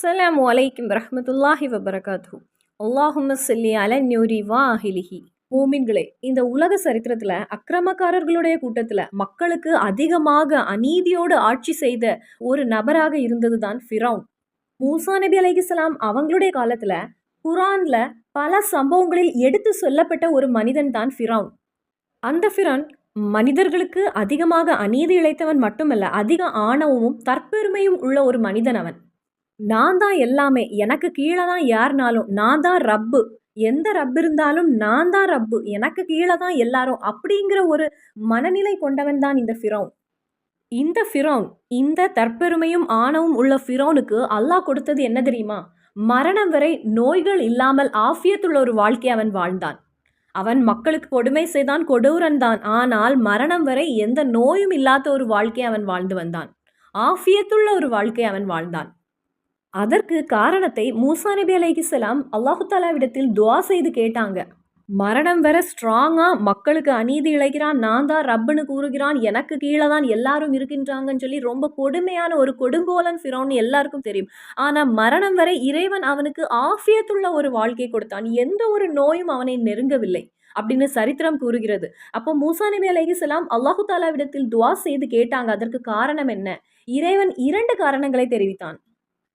அஸ்ஸலாமு அலைக்கும் வரஹ்மத்துல்லாஹி வபரகாத்துஹு. அல்லாஹும்ம ஸல்லி அலா நூரி வா அஹ்லிஹி. மூமின்களே, இந்த உலக சரித்திரத்துல அக்கிரமக்காரர்களுடைய கூட்டத்துல மக்களுக்கு அதிகமாக அநீதியோடு ஆட்சி செய்த ஒரு நபராக இருந்ததுதான் ஃபிரௌன். மூசா நபி அலைஹிஸ்ஸலாம் அவங்களுடைய காலத்துல குர்ஆன்ல பல சம்பவங்களில் எடுத்து சொல்லப்பட்ட ஒரு மனிதன் தான் ஃபிரௌன். அந்த ஃபிரௌன் மனிதர்களுக்கு அதிகமாக அநீதி இழைத்தவன் மட்டுமல்ல, அதிக ஆணவமும் தற்பெருமையும் உள்ள ஒரு மனிதன் அவன். நான் தான் எல்லாமே, எனக்கு கீழே தான் யாருனாலும், நான் தான் ரப்பு, எந்த ரப்பு இருந்தாலும் நான் தான் ரப்பு, எனக்கு கீழே தான் எல்லாரும் அப்படிங்கிற ஒரு மனநிலை கொண்டவன் தான் இந்த ஃபிரௌன். இந்த ஃபிரௌன், இந்த தற்பெருமையும் ஆணவம் உள்ள ஃபிரௌனுக்கு அல்லாஹ் கொடுத்தது என்ன தெரியுமா? மரணம் வரை நோய்கள் இல்லாமல் ஆஃபியத்துள்ள ஒரு வாழ்க்கை அவன் வாழ்ந்தான். அவன் மக்களுக்கு கொடுமை செய்தான், கொடூரன் தான். ஆனால் மரணம் வரை எந்த நோயும் இல்லாத ஒரு வாழ்க்கை அவன் வாழ்ந்து வந்தான். ஆஃபியத்துள்ள ஒரு வாழ்க்கை அவன் வாழ்ந்தான். அதற்கு காரணத்தை மூசா நபி அலைஹிஸ்ஸலாம் அல்லாஹு தாலாவிடத்தில் துஆ செய்து கேட்டாங்க. மரணம் வரை ஸ்ட்ராங்கா மக்களுக்கு அநீதி இழைக்கிறான், நான் தான் ரப்புன்னு கூறுகிறான், எனக்கு கீழே தான் எல்லாரும் இருக்கின்றாங்கன்னு சொல்லி ரொம்ப கொடுமையான ஒரு கொடுங்கோலன் ஃபிரௌன் எல்லாருக்கும் தெரியும். ஆனா மரணம் வரை இறைவன் அவனுக்கு ஆஃபியத்துள்ள ஒரு வாழ்க்கை கொடுத்தான். எந்த ஒரு நோயும் அவனை நெருங்கவில்லை அப்படின்னு சரித்திரம் கூறுகிறது. அப்போ மூசா நபி அலைஹிஸ்ஸலாம் அல்லாஹு தாலாவிடத்தில் துஆ செய்து கேட்டாங்க. அதற்கு காரணம் என்ன? இறைவன் 2 காரணங்களை தெரிவித்தான்.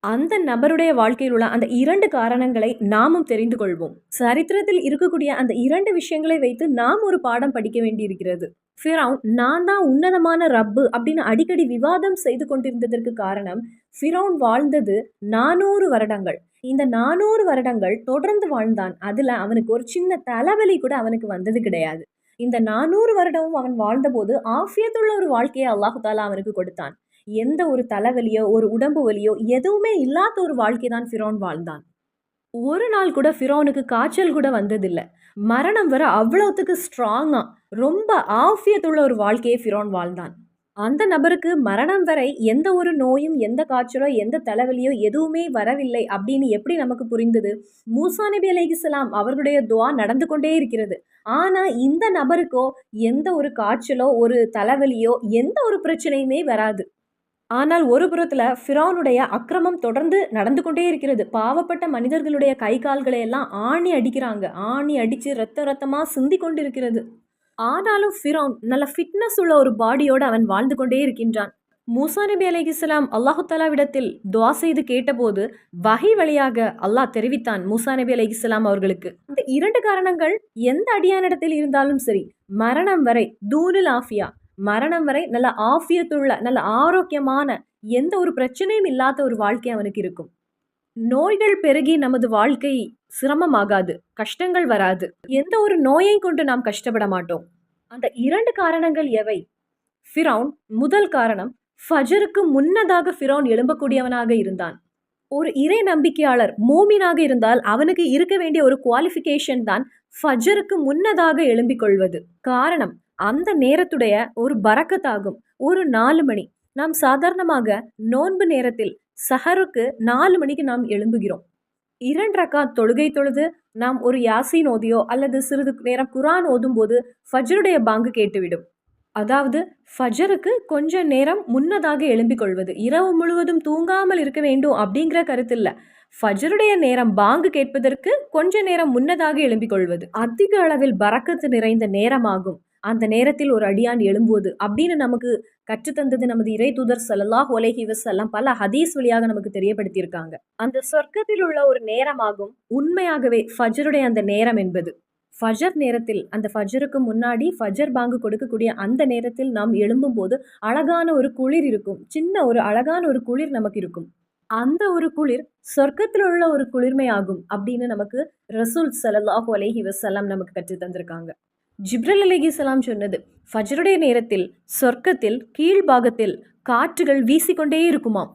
அந்த நபருடைய வாழ்க்கையில் உள்ள அந்த 2 காரணங்களை நாமும் தெரிந்து கொள்வோம். சரித்திரத்தில் இருக்கக்கூடிய அந்த 2 விஷயங்களை வைத்து நாம் ஒரு பாடம் படிக்க வேண்டியிருக்கிறது. ஃபிரௌன் நான் தான் உன்னதமான ரப்பு அப்படின்னு அடிக்கடி விவாதம் செய்து கொண்டிருந்ததற்கு காரணம், ஃபிரௌன் வாழ்ந்தது 400 வருடங்கள். இந்த 400 வருடங்கள் தொடர்ந்து வாழ்ந்தான். அதுல அவனுக்கு ஒரு சின்ன தலைவலி கூட அவனுக்கு வந்தது கிடையாது. இந்த 400 வருடமும் அவன் வாழ்ந்தபோது ஆஃபியத்துள்ள ஒரு வாழ்க்கையை அல்லாஹு தாலா அவனுக்கு கொடுத்தான். எந்த ஒரு தலைவலியோ ஒரு உடம்பு வலியோ எதுவுமே இல்லாத ஒரு வாழ்க்கை தான் ஃபிரௌன் வாழ்ந்தான். ஒரு நாள் கூட ஃபிரௌனுக்கு காய்ச்சல் கூட வந்ததில்லை. மரணம் வர அவ்வளவுத்துக்கு ஸ்ட்ராங்கா ரொம்ப ஆஃபியத்துள்ள ஒரு வாழ்க்கையை ஃபிரௌன் வாழ்ந்தான். அந்த நபருக்கு மரணம் வரை எந்த ஒரு நோயும், எந்த காய்ச்சலோ, எந்த தலைவலியோ எதுவுமே வரவில்லை அப்படின்னு எப்படி நமக்கு புரிந்தது? மூசா நபி அலைஹிஸ்ஸலாம் அவர்களுடைய துஆ நடந்து கொண்டே இருக்கிறது. ஆனா இந்த நபருக்கோ எந்த ஒரு காய்ச்சலோ, ஒரு தலைவலியோ, எந்த ஒரு பிரச்சனையுமே வராது. ஆனால் ஒரு புறத்துல ஃபிரௌனுடைய அக்கிரமம் தொடர்ந்து நடந்து கொண்டே இருக்கிறது. பாவப்பட்ட மனிதர்களுடைய கை கால்களை எல்லாம் ஆணி அடிக்கிறாங்க. ஆணி அடிச்சு ரத்த ரத்தமா சிந்தி கொண்டிருக்கிறது. ஆனாலும் ஃபிரௌன் நல்ல ஃபிட்னஸ் உள்ள ஒரு பாடியோடு அவன் வாழ்ந்து கொண்டே இருக்கின்றான். மூசா நபி அலைஹிஸ்ஸலாம் அல்லாஹு தாலாவிடத்தில் துஆ செய்து கேட்டபோது வஹி வழியாக அல்லாஹ் தெரிவித்தான் மூசா நபி அலைஹிஸ்ஸலாம் அவர்களுக்கு. இந்த 2 காரணங்கள் எந்த அடியானிடத்தில் இருந்தாலும் சரி, மரணம் வரை தூனுல் ஆஃபியா, மரணம் வரை நல்ல ஆஃபியத்துள்ள நல்ல ஆரோக்கியமான எந்த ஒரு பிரச்சனையும் இல்லாத ஒரு வாழ்க்கை அவனுக்கு இருக்கும். நோய்கள் பெருகி நமது வாழ்க்கை சிரமமாகாது, கஷ்டங்கள் வராது. எந்த ஒரு நோயை கொண்டு நாம் கஷ்டப்பட மாட்டோம். அந்த 2 காரணங்கள் எவை? ஃபிரௌன் முதல் காரணம், ஃபஜருக்கு முன்னதாக ஃபிரௌன் எழும்பக்கூடியவனாக இருந்தான். ஒரு இறை நம்பிக்கையாளர் மூமினாக இருந்தால் அவனுக்கு இருக்க வேண்டிய ஒரு குவாலிஃபிகேஷன் தான் ஃபஜருக்கு முன்னதாக எழும்பிக் கொள்வது. காரணம், அந்த நேரத்துடைய ஒரு பரக்கத்தாகும். ஒரு 4 மணி, நாம் சாதாரணமாக நோன்பு நேரத்தில் சஹருக்கு 4 மணிக்கு நாம் எழும்புகிறோம். 2 ரக்காத் தொழுகை தொழுது நாம் ஒரு யாசீன் ஓதியோ அல்லது சிறிது நேரம் குர்ஆன் ஓதும் போது ஃபஜ்ருடைய பாங்கு கேட்டுவிடும். அதாவது ஃபஜருக்கு கொஞ்ச நேரம் முன்னதாக எழும்பிக் கொள்வது. இரவு முழுவதும் தூங்காமல் இருக்க வேண்டும் அப்படிங்கிற கருத்து இல்லை. ஃபஜருடைய நேரம் பாங்கு கேட்பதற்கு கொஞ்ச நேரம் முன்னதாக எழும்பிக் கொள்வது அதிக அளவில் பரக்கத்து நிறைந்த நேரமாகும். அந்த நேரத்தில் ஒரு அடியான் எழும்புவது அப்படின்னு நமக்கு கற்றுத்தந்தது நமது இறை தூதர் ஸல்லல்லாஹு அலைஹி வஸல்லம் பல ஹதீஸ் வழியாக நமக்கு தெரியப்படுத்தியிருக்காங்க. அந்த சொர்க்கத்தில் உள்ள ஒரு நேரமாகும் உண்மையாகவே ஃபஜருடைய அந்த நேரம் என்பது. ஃபஜர் நேரத்தில், அந்த ஃபஜருக்கு முன்னாடி ஃபஜர் பாங்கு கொடுக்கக்கூடிய அந்த நேரத்தில் நாம் எழும்பும் போது அழகான ஒரு குளிர் இருக்கும். சின்ன ஒரு அழகான ஒரு குளிர் நமக்கு இருக்கும். அந்த ஒரு குளிர் சொர்க்கத்தில் உள்ள ஒரு குளிர்மையாகும் அப்படின்னு நமக்கு ரசூல் ஸல்லல்லாஹு அலைஹி வஸல்லம் நமக்கு கற்றுத் தந்திருக்காங்க. ஜிப்ரீல் அலைஹிஸ்ஸலாம் சொன்னது, ஃபஜ்ருடைய நேரத்தில் சொர்க்கத்தில் கீழ்பாகத்தில் காற்றுகள் வீசிக்கொண்டே இருக்குமாம்.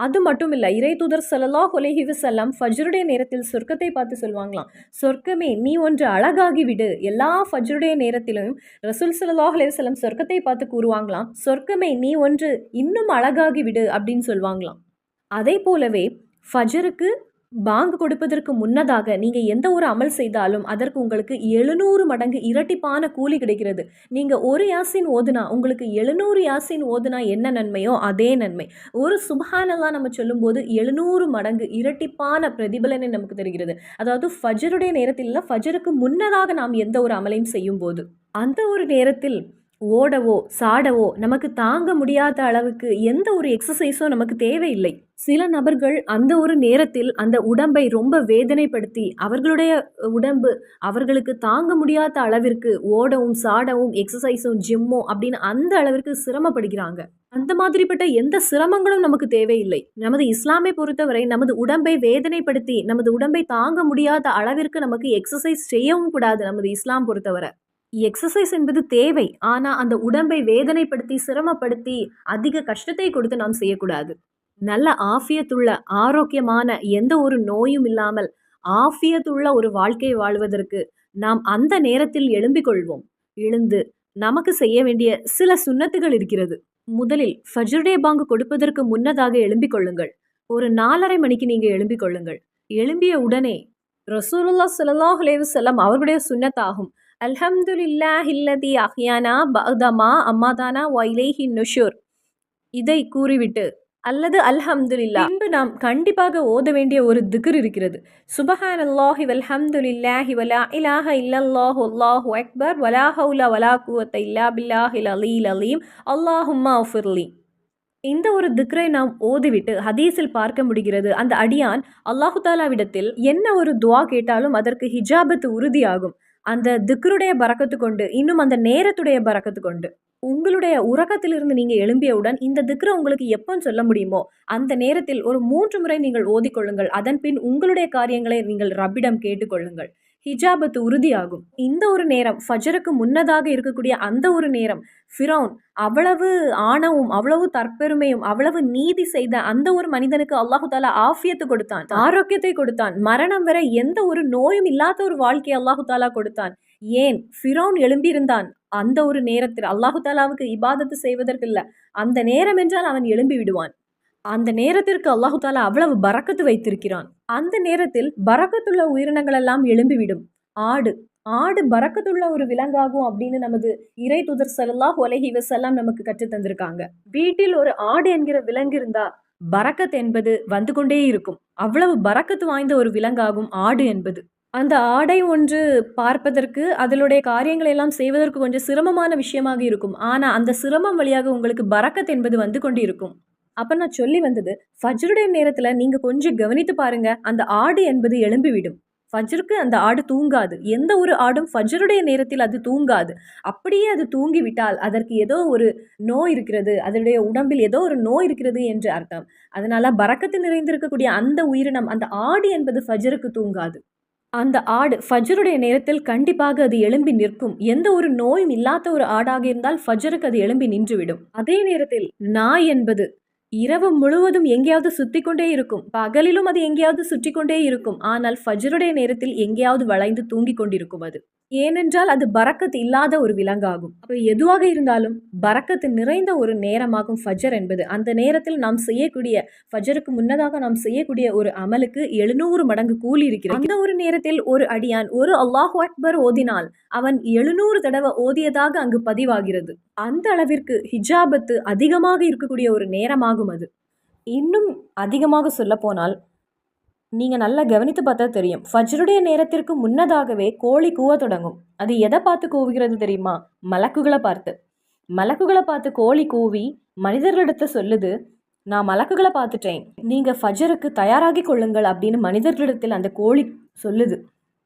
அது மட்டும் இல்லை, இறை தூதர் ஸல்லல்லாஹு அலைஹி வஸல்லம் ஃபஜ்ருடைய நேரத்தில் சொர்க்கத்தை பார்த்து சொல்லுவாங்களாம், சொர்க்கமே நீ ஒன்று அழகாகி விடு. எல்லா ஃபஜ்ருடைய நேரத்திலும் ரசூல் ஸல்லல்லாஹு அலைஹி வஸல்லம் சொர்க்கத்தை பார்த்து கூறுவாங்களாம், சொர்க்கமே நீ ஒன்று இன்னும் அழகாகி விடு அப்படின்னு சொல்லுவாங்களாம். அதே போலவே ஃபஜருக்கு பாங்கு கொடுப்பதற்கு முன்னதாக நீங்க எந்த ஒரு அமல் செய்தாலும் அதற்கு உங்களுக்கு 700 மடங்கு இரட்டிப்பான கூலி கிடைக்கிறது. நீங்க ஒரு யாசீன் ஓதுனா உங்களுக்கு 700 யாசீன் ஓதுனா என்ன நன்மையோ அதே நன்மை. ஒரு சுப்ஹானல்லாஹ் நம்ம சொல்லும்போது 700 மடங்கு இரட்டிப்பான பிரதிபலனை நமக்கு தருகிறது. அதாவது ஃபஜ்ருடைய நேரத்தில் இல்ல, ஃபஜ்ருக்கு முன்னதாக நாம் எந்த ஒரு அமலையும் செய்யும்போது, அந்த ஒரு நேரத்தில் ஓடவோ, சாடவோ நமக்கு தாங்க முடியாத அளவுக்கு எந்த ஒரு எக்ஸர்சைஸும் நமக்கு தேவையில்லை. சில நபர்கள் அந்த ஒரு நேரத்தில் அந்த உடம்பை ரொம்ப வேதனைப்படுத்தி, அவர்களுடைய உடம்பு அவர்களுக்கு தாங்க முடியாத அளவிற்கு ஓடவும், சாடவும், எக்ஸர்சைஸும், ஜிம்மும் அப்படின்னு அந்த அளவிற்கு சிரமப்படுகிறாங்க. அந்த மாதிரிப்பட்ட எந்த சிரமங்களும் நமக்கு தேவையில்லை. நமது இஸ்லாமை பொறுத்தவரை நமது உடம்பை வேதனைப்படுத்தி, நமது உடம்பை தாங்க முடியாத அளவிற்கு நமக்கு எக்ஸர்சைஸ் செய்யவும் கூடாது நமது இஸ்லாம் பொறுத்தவரை. எக்ஸர்சைஸ் என்பது தேவை. ஆனா, அந்த உடம்பை வேதனைப்படுத்தி, சிரமப்படுத்தி, அதிக கஷ்டத்தை கொடுத்து நாம் செய்யக்கூடாது. நல்ல ஆஃபியத்துள்ள, ஆரோக்கியமான, எந்த ஒரு நோயும் இல்லாமல், ஆஃபியத்துள்ள ஒரு வாழ்க்கை வாழ்வதற்கு நாம் அந்த நேரத்தில் எழும்பிக் கொள்வோம். எழுந்து நமக்கு செய்ய வேண்டிய சில சுன்னத்துகள் இருக்கிறது. முதலில் ஃபஜ்ருடைய பாங்கு கொடுப்பதற்கு முன்னதாக எழும்பிக் கொள்ளுங்கள். ஒரு 4:30 மணிக்கு நீங்க எழும்பிக் கொள்ளுங்கள். எழும்பிய உடனே ரசூலுல்லாஹ் ஸல்லல்லாஹு அலைஹி வஸல்லம் அவர்களுடைய சுன்னத்தாகும். அல்ஹம்துலில்லாஹில்லதி அஹ்யானா பஅதமா அமாதானா வ இலைஹின் நுஷூர். இதை கூறிவிட்டு அல்லது அல்ஹம்துலில்லாஹ் பின்பு நாம் கண்டிப்பாக ஓத வேண்டிய ஒரு திக்ர் இருக்கிறது. சுபஹானல்லாஹி வல்ஹம்துலில்லாஹி வலா இலாஹ இல்லல்லாஹு அல்லாஹு அக்பர் வலா ஹவுல வலா குவத்த இல்லா பில்லாஹில் அலியில் அலீம் அல்லாஹும்ம அஃபிர்லி. இந்த ஒரு திக்ரை நாம் ஓதிவிட்டு ஹதீஸில் பார்க்க முடிகிறது, அந்த அடியான் அல்லாஹு தாலாவிடத்தில் என்ன ஒரு துவா கேட்டாலும் அதற்கு ஹிஜாபத்து உறுதியாகும். அந்த திக்ருடைய பரக்கத்து கொண்டு, இன்னும் அந்த நேரத்துடைய பரக்கத்து கொண்டு, உங்களுடைய உறக்கத்திலிருந்து நீங்க எழும்பியவுடன் இந்த திக்ரை உங்களுக்கு எப்போ சொல்ல முடியுமோ அந்த நேரத்தில் ஒரு 3 முறை நீங்கள் ஓதிக்கொள்ளுங்கள். அதன் பின் உங்களுடைய காரியங்களை நீங்கள் ரப்பிடம் கேட்டுக்கொள்ளுங்கள். ஹிஜாபத்து உறுதியாகும். இந்த ஒரு நேரம் ஃபஜருக்கு முன்னதாக இருக்கக்கூடிய அந்த ஒரு நேரம் ஃபிரௌன் அவ்வளவு ஆணவம், அவ்வளவு தற்பெருமையும், அவ்வளவு நீதி செய்த அந்த ஒரு மனிதனுக்கு அல்லாஹு தாலா ஆஃபியத்து கொடுத்தான், ஆரோக்கியத்தை கொடுத்தான், மரணம் வரை எந்த ஒரு நோயும் இல்லாத ஒரு வாழ்க்கையை அல்லாஹு தாலா கொடுத்தான். ஏன் ஃபிரௌன் எழும்பியிருந்தான் அந்த ஒரு நேரத்தில், அல்லாஹு தாலாவுக்கு இபாதத்து செய்வதற்கு இல்ல, அந்த நேரம் என்றால் அவன் எழும்பி விடுவான். அந்த நேரத்திற்கு அல்லாஹு தாலா அவ்வளவு பரக்கத்து வைத்திருக்கிறான். அந்த நேரத்தில் பரக்கத்துள்ள உயிரினங்கள் எல்லாம் எழும்பிவிடும். ஆடு ஆடு பரக்கத்துள்ள ஒரு விலங்காகும் அப்படின்னு நமது இறை தூதர் ஸல்லல்லாஹு அலைஹி வஸல்லம் நமக்கு கற்றுத் தந்திருக்காங்க. வீட்டில் ஒரு ஆடு என்கிற விலங்கு இருந்தா பரக்கத் என்பது வந்து கொண்டே இருக்கும். அவ்வளவு பரக்கத்து வாய்ந்த ஒரு விலங்காகும் ஆடு என்பது. அந்த ஆடை ஒன்று பார்ப்பதற்கு, அதனுடைய காரியங்களை எல்லாம் செய்வதற்கு கொஞ்சம் சிரமமான விஷயமாக இருக்கும். ஆனா அந்த சிரமம் வழியாக உங்களுக்கு பரக்கத் என்பது வந்து கொண்டு இருக்கும். அப்ப நான் சொல்லி வந்தது, ஃபஜ்ருடைய நேரத்துல நீங்க கொஞ்சம் கவனித்து பாருங்க. அந்த ஆடு என்பது எழும்பிவிடும். ஃபஜ்ருக்கு அந்த ஆடு தூங்காது. எந்த ஒரு ஆடும் ஃபஜ்ருடைய நேரத்தில் அது தூங்காது. அப்படியே அது தூங்கிவிட்டால் அதற்கு ஏதோ ஒரு நோய் இருக்கிறது, அதனுடைய உடம்பில் ஏதோ ஒரு நோய் இருக்கிறது என்று அர்த்தம். அதனால பரக்கத்து நிறைந்திருக்கக்கூடிய அந்த உயிரினம், அந்த ஆடு என்பது ஃபஜ்ருக்கு தூங்காது. அந்த ஆடு ஃபஜ்ருடைய நேரத்தில் கண்டிப்பாக அது எழும்பி நிற்கும். எந்த ஒரு நோயும் இல்லாத ஒரு ஆடாக இருந்தால் ஃபஜ்ருக்கு அது எழும்பி நின்றுவிடும். அதே நேரத்தில் நாய் என்பது இரவு முழுவதும் எங்கேயாவது சுத்திக் கொண்டே இருக்கும். பகலிலும் அது எங்கேயாவது சுற்றி கொண்டே இருக்கும். ஆனால் ஃபஜ்ருடைய நேரத்தில் எங்கேயாவது வளைந்து தூங்கிக் கொண்டிருக்கும் அது. ஏனென்றால் அது பரக்கத் இல்லாத ஒரு விலங்காகும். அப்ப எதுவாக இருந்தாலும் பரக்கத்து நிறைந்த ஒரு நேரமாகும் ஃபஜர் என்பது. அந்த நேரத்தில் நாம் செய்யக்கூடிய, ஃபஜருக்கு முன்னதாக நாம் செய்யக்கூடிய ஒரு அமலுக்கு 700 மடங்கு கூலி இருக்கிறது. அந்த ஒரு நேரத்தில் ஒரு அடியான் ஒரு அல்லாஹு அக்பர் ஓதினால் அவன் 700 தடவை ஓதியதாக அங்கு பதிவாகிறது. அந்த அளவிற்கு ஹிஜாபத்து அதிகமாக இருக்கக்கூடிய ஒரு நேரமாகும் அது. இன்னும் அதிகமாக சொல்லப்போனால், நீங்க நல்லா கவனித்து பார்த்தா தெரியும். ஃபஜ்ருடைய நேரத்திற்கு முன்னதாகவே கோழி கூவத் தொடங்கும். அது எதை பார்த்து கூவுகிறது தெரியுமா? மலக்குகளை பார்த்து. மலக்குகளை பார்த்து கோழி கூவி மனிதர்களிடத்தை சொல்லுது, நான் மலக்குகளை பார்த்துட்டேன், நீங்க ஃபஜருக்கு தயாராகி கொள்ளுங்கள் அப்படின்னு மனிதர்களிடத்தில் அந்த கோழி சொல்லுது.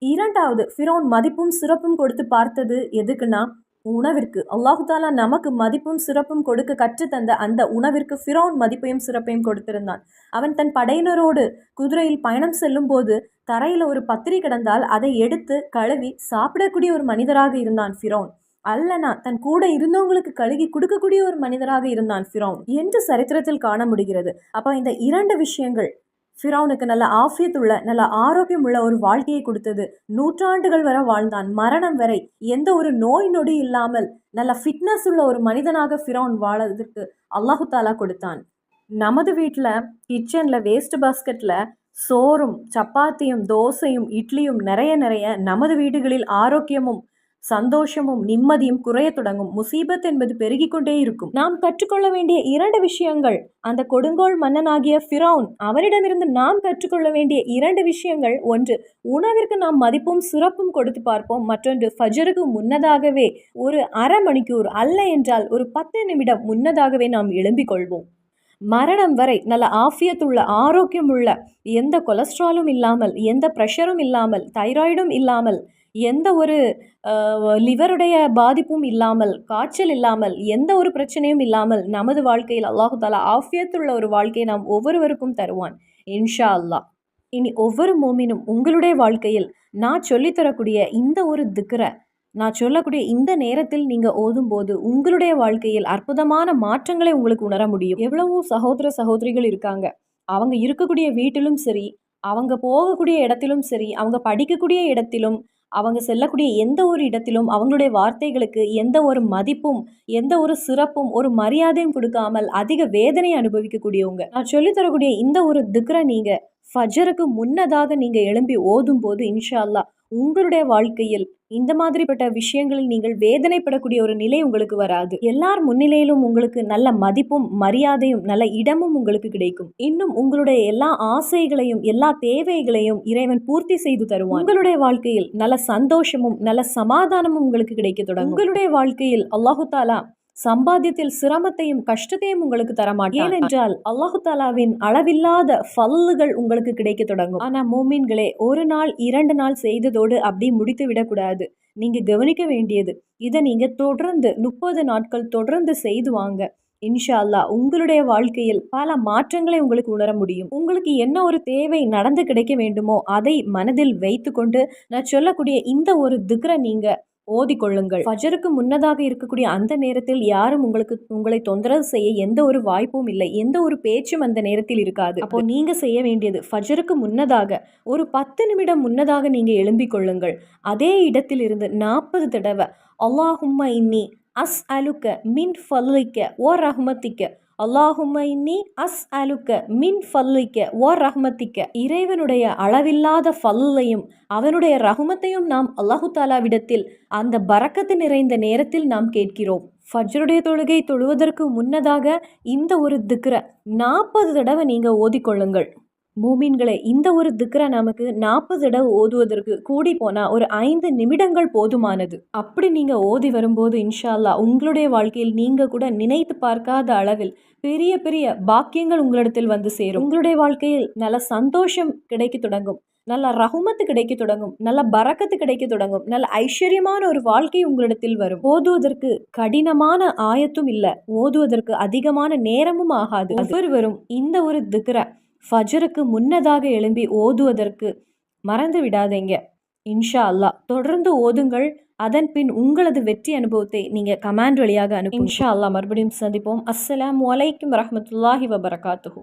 இரண்டாவது, ஃபிரௌன் மதிப்பும் சிறப்பும் கொடுத்து பார்த்தது எதுக்குன்னா உணவிற்கு. அல்லாஹு தாலா நமக்கு மதிப்பும் சிறப்பும் கொடுக்க கற்றுத்தந்த அந்த உணவிற்கு ஃபிரௌன் மதிப்பையும் சிறப்பையும் கொடுத்திருந்தான். அவன் தன் படையினரோடு குதிரையில் பயணம் செல்லும் போது தரையில ஒரு பத்திரி கிடந்தால் அதை எடுத்து கழுவி சாப்பிடக்கூடிய ஒரு மனிதராக இருந்தான் ஃபிரௌன். அல்லனா தன் கூட இருந்தவங்களுக்கு கழுகி கொடுக்கக்கூடிய ஒரு மனிதராக இருந்தான் ஃபிரௌன் என்று சரித்திரத்தில் காண முடிகிறது. அப்ப இந்த 2 விஷயங்கள் ஃபிரௌனுக்கு நல்ல ஆஃபியத்துள்ள, நல்ல ஆரோக்கியம் உள்ள ஒரு வாழ்க்கையை கொடுத்தது. நூற்றாண்டுகள் வரை வாழ்ந்தான். மரணம் வரை எந்த ஒரு நோய் நொடி இல்லாமல் நல்ல ஃபிட்னஸ் உள்ள ஒரு மனிதனாக ஃபிரௌன் வாழறதுக்கு அல்லாஹு தாலா கொடுத்தான். நமது வீட்டில் கிச்சனில் வேஸ்ட் பாஸ்கெட்டில் சோறும் சப்பாத்தியும் தோசையும் இட்லியும் நிறைய நிறைய நமது வீடுகளில் ஆரோக்கியமும் சந்தோஷமும் நிம்மதியும் குறைய தொடங்கும். முசீபத் என்பது பெருகிக் கொண்டே இருக்கும். நாம் கற்றுக்கொள்ள வேண்டிய 2 விஷயங்கள், அந்த கொடுங்கோல் மன்னனாகிய ஃபிரௌன் அவரிடமிருந்து நாம் கற்றுக்கொள்ள வேண்டிய 2 விஷயங்கள். ஒன்று, உணவிற்கு நாம் மதிப்பும் சிறப்பும் கொடுத்து பார்ப்போம். மற்றொன்று, ஃபஜருக்கு முன்னதாகவே ஒரு அரை மணிக்கூர் அல்ல என்றால் ஒரு 10 நிமிடம் முன்னதாகவே நாம் எழும்பிக் கொள்வோம். மரணம் வரை நல்ல ஆஃபியத்துள்ள ஆரோக்கியமுள்ள, எந்த கொலஸ்ட்ராலும் இல்லாமல், எந்த ப்ரெஷரும் இல்லாமல், தைராய்டும் இல்லாமல், எந்த ஒரு லிவருடைய பாதிப்பும் இல்லாமல், காய்ச்சல் இல்லாமல், எந்த ஒரு பிரச்சனையும் இல்லாமல் நமது வாழ்க்கையில் அல்லாஹு தாலா ஆஃபியத்துள்ள ஒரு வாழ்க்கையை நாம் ஒவ்வொருவருக்கும் தருவான் இன்ஷா அல்லாஹ். இனி ஒவ்வொரு மோமினும் உங்களுடைய வாழ்க்கையில் நான் சொல்லித்தரக்கூடிய இந்த ஒரு திக்ரை நான் சொல்லக்கூடிய இந்த நேரத்தில் நீங்கள் ஓதும்போது உங்களுடைய வாழ்க்கையில் அற்புதமான மாற்றங்களை உங்களுக்கு உணர முடியும். எவ்வளவோ சகோதர சகோதரிகள் இருக்காங்க. அவங்க இருக்கக்கூடிய வீட்டிலும் சரி, அவங்க போகக்கூடிய இடத்திலும் சரி, அவங்க படிக்கக்கூடிய இடத்திலும், அவங்க செல்லக்கூடிய எந்த ஒரு இடத்திலும் அவங்களுடைய வார்த்தைகளுக்கு எந்த ஒரு மதிப்பும் எந்த ஒரு சிறப்பும் ஒரு மரியாதையும் கொடுக்காமல் அதிக வேதனை அனுபவிக்கக்கூடியவங்க. நான் சொல்லித்தரக்கூடிய இந்த ஒரு திக்ரை நீங்கள் ஃபஜருக்கு முன்னதாக நீங்கள் எழும்பி ஓதும் போது இன்ஷா அல்லாஹ் உங்களுடைய வாழ்க்கையில் இந்த மாதிரிப்பட்ட விஷயங்களில் நீங்கள் வேதனைப்படக்கூடிய ஒரு நிலை உங்களுக்கு வராது. எல்லார் முன்னிலையிலும் உங்களுக்கு நல்ல மதிப்பும் மரியாதையும் நல்ல இடமும் உங்களுக்கு கிடைக்கும். இன்னும் உங்களுடைய எல்லா ஆசைகளையும் எல்லா தேவைகளையும் இறைவன் பூர்த்தி செய்து தருவான். உங்களுடைய வாழ்க்கையில் நல்ல சந்தோஷமும் நல்ல சமாதானமும் உங்களுக்கு கிடைக்க தொடங்கும். உங்களுடைய வாழ்க்கையில் அல்லாஹு தாலா சம்பாத்தியத்தில் சிரமத்தையும் கஷ்டத்தையும் உங்களுக்கு தரமாட்டான். ஏனென்றால் அல்லாஹு தாலாவின் அளவில்லாத ஃபல்லுகள் உங்களுக்கு கிடைக்க தொடங்கும். ஆனா மோமீன்களே, ஒரு நாள் 2 நாள் செய்ததோடு அப்படி முடித்து விடக்கூடாது. நீங்க கவனிக்க வேண்டியது, இதை நீங்க தொடர்ந்து 30 நாட்கள் தொடர்ந்து செய்து வாங்க. இன்ஷா அல்லாஹ் உங்களுடைய வாழ்க்கையில் பல மாற்றங்களை உங்களுக்கு உணர முடியும். உங்களுக்கு என்ன ஒரு தேவை நடந்து கிடைக்க வேண்டுமோ அதை மனதில் வைத்து கொண்டு நான் சொல்லக்கூடிய இந்த ஒரு திக்ரை நீங்க ஓதிக்கொள்ளுங்கள். ஃபஜருக்கு முன்னதாக இருக்கக்கூடிய அந்த நேரத்தில் யாரும் உங்களை தொந்தரவு செய்ய எந்த ஒரு வாய்ப்பும் இல்லை. எந்த ஒரு பேச்சும் அந்த நேரத்தில் இருக்காது. அப்போ நீங்க செய்ய வேண்டியது, ஃபஜருக்கு முன்னதாக ஒரு 10 நிமிடம் முன்னதாக நீங்க எழும்பிக் கொள்ளுங்கள். அதே இடத்தில் இருந்து 40 தடவை அல்லாஹும்ம இன்னி அஸ் அலுக்க மின் ஃபல்லிக்க ஓ ரஹ்மத்திக்க, அல்லாஹும்ம இன்னி அஸ் அலுக்க மின் ஃபல்லிக்க ஓ ரஹ்மத்திக்க. இறைவனுடைய அளவில்லாத ஃபல்லையும் அவனுடைய ரஹ்மத்தையும் நாம் அல்லாஹு தாலாவிடத்தில் அந்த பரக்கத்து நிறைந்த நேரத்தில் நாம் கேட்கிறோம். ஃபஜ்ருடைய தொழுகை தொழுவதற்கு முன்னதாக இந்த ஒரு திக்ரை 40 தடவை நீங்கள் ஓதிக்கொள்ளுங்கள். மூமின்களே, இந்த ஒரு திக்ரை நமக்கு 40 தடவை ஓதுவதற்கு கூடி போனால் ஒரு 5 நிமிடங்கள் போதுமானது. அப்படி நீங்கள் ஓதி வரும்போது இன்ஷா அல்லாஹ் உங்களுடைய வாழ்க்கையில் நீங்கள் கூட நினைத்து பார்க்காத அளவில் பெரிய பெரிய பாக்கியங்கள் உங்களிடத்தில் வந்து சேரும். உங்களுடைய வாழ்க்கையில் நல்ல சந்தோஷம் கிடைக்க தொடங்கும், நல்ல ரஹ்மத்து கிடைக்க தொடங்கும், நல்ல பரக்கத்து கிடைக்க தொடங்கும், நல்ல ஐஸ்வர்யமான ஒரு வாழ்க்கை உங்களிடத்தில் வரும். ஓதுவதற்கு கடினமான ஆயத்தும் இல்லை, ஓதுவதற்கு அதிகமான நேரமும் ஆகாது. ஒவ்வொருவரும் இந்த ஒரு திக்ரை ஃபஜருக்கு முன்னதாக எழும்பி ஓதுவதற்கு மறந்து விடாதீங்க. இன்ஷா அல்லாஹ் தொடர்ந்து ஓதுங்கள். அதன் பின் உங்களது வெற்றி அனுபவத்தை நீங்கள் கமெண்ட் வழியாக அனுப்புங்க. இன்ஷா அல்லாஹ் மறுபடியும் சந்திப்போம். அஸ்ஸலாமு அலைக்கும் வரஹ்மத்துல்லாஹி வபரகாத்துஹு.